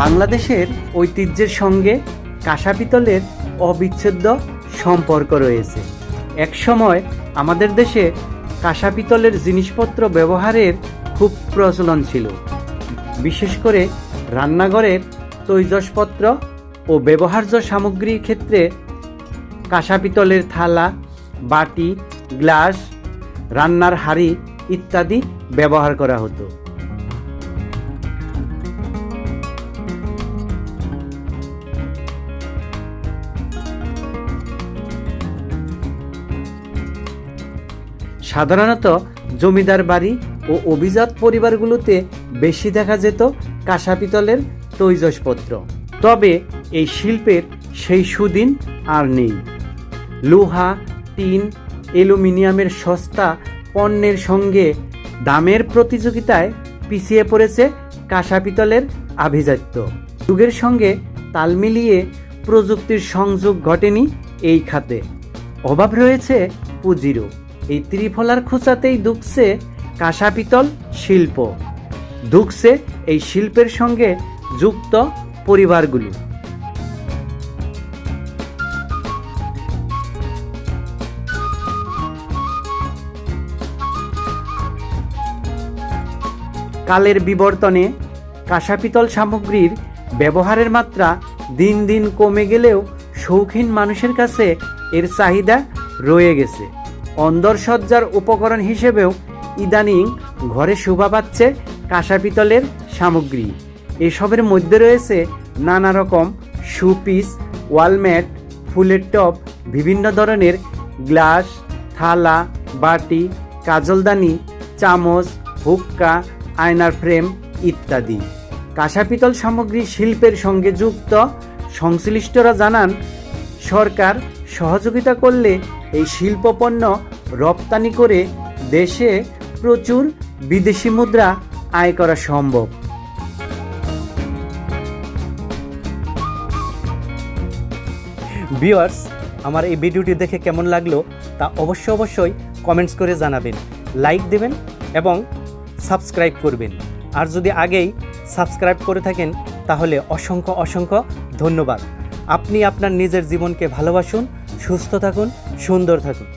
বাংলাদেশের ঐতিহ্যের সঙ্গে কাঁসা পিতলের অবিচ্ছেদ্য সম্পর্ক রয়েছে। একসময় আমাদের দেশে কাঁসা পিতলের জিনিসপত্র ব্যবহারের খুব প্রচলন ছিল। বিশেষ করে রান্নাঘরের তৈজসপত্র ও ব্যবহার্য সামগ্রীর ক্ষেত্রে কাঁসা পিতলের থালা, বাটি, গ্লাস, রান্নার হাঁড়ি ইত্যাদি ব্যবহার করা হতো। সাধারণত জমিদার বাড়ি ও অভিজাত পরিবারগুলোতে বেশি দেখা যেত কাঁসা পিতলের তৈজসপত্র। তবে এই শিল্পের সেই সুদিন আর নেই। লোহা, টিন, অ্যালুমিনিয়ামের সস্তা পণ্যের সঙ্গে দামের প্রতিযোগিতায় পিছিয়ে পড়েছে কাঁসা পিতলের আভিজাত্য। যুগের সঙ্গে তাল মিলিয়ে প্রযুক্তির সংযোগ ঘটেনি এই খাতে। অভাব রয়েছে পুঁজিরও। এই ত্রিফলার খোঁচাতেই ধুঁকছে কাঁসা পিতল শিল্প, ধুঁকছে এই শিল্পের সঙ্গে যুক্ত পরিবারগুলো। কালের বিবর্তনে কাঁসা পিতল সামগ্রীর ব্যবহারের মাত্রা দিন দিন কমে গেলেও শৌখিন মানুষের কাছে এর চাহিদা রয়ে গেছে। অন্দরসজ্জার উপকরণ হিসেবেও ইদানিং ঘরে শোভা পাচ্ছে কাঁসা পিতলের সামগ্রী। এসবের মধ্যে রয়েছে নানা রকম শোপিস, ওয়ালম্যাট, ফুলের টব, বিভিন্ন ধরনের গ্লাস, থালা, বাটি, কাজলদানি, চামচ, হুক্কা, আয়নার ফ্রেম ইত্যাদি। কাঁসা পিতল সামগ্রী শিল্পের সঙ্গে যুক্ত সংশ্লিষ্টরা জানান, সরকার সহযোগিতা করলে এই শিল্পপণ্য রপ্তানি করে দেশে প্রচুর বিদেশি মুদ্রা আয় করা সম্ভব। ভিউয়ার্স, আমার এই ভিডিওটি দেখে কেমন লাগলো তা অবশ্যই কমেন্টস করে জানাবেন, লাইক দেবেন এবং সাবস্ক্রাইব করবেন। আর যদি আগেই সাবস্ক্রাইব করে থাকেন তাহলে অসংখ্য ধন্যবাদ। আপনি আপনার নিজের জীবনকে ভালোবাসুন, সুস্থ থাকুন, সুন্দর থাকুন।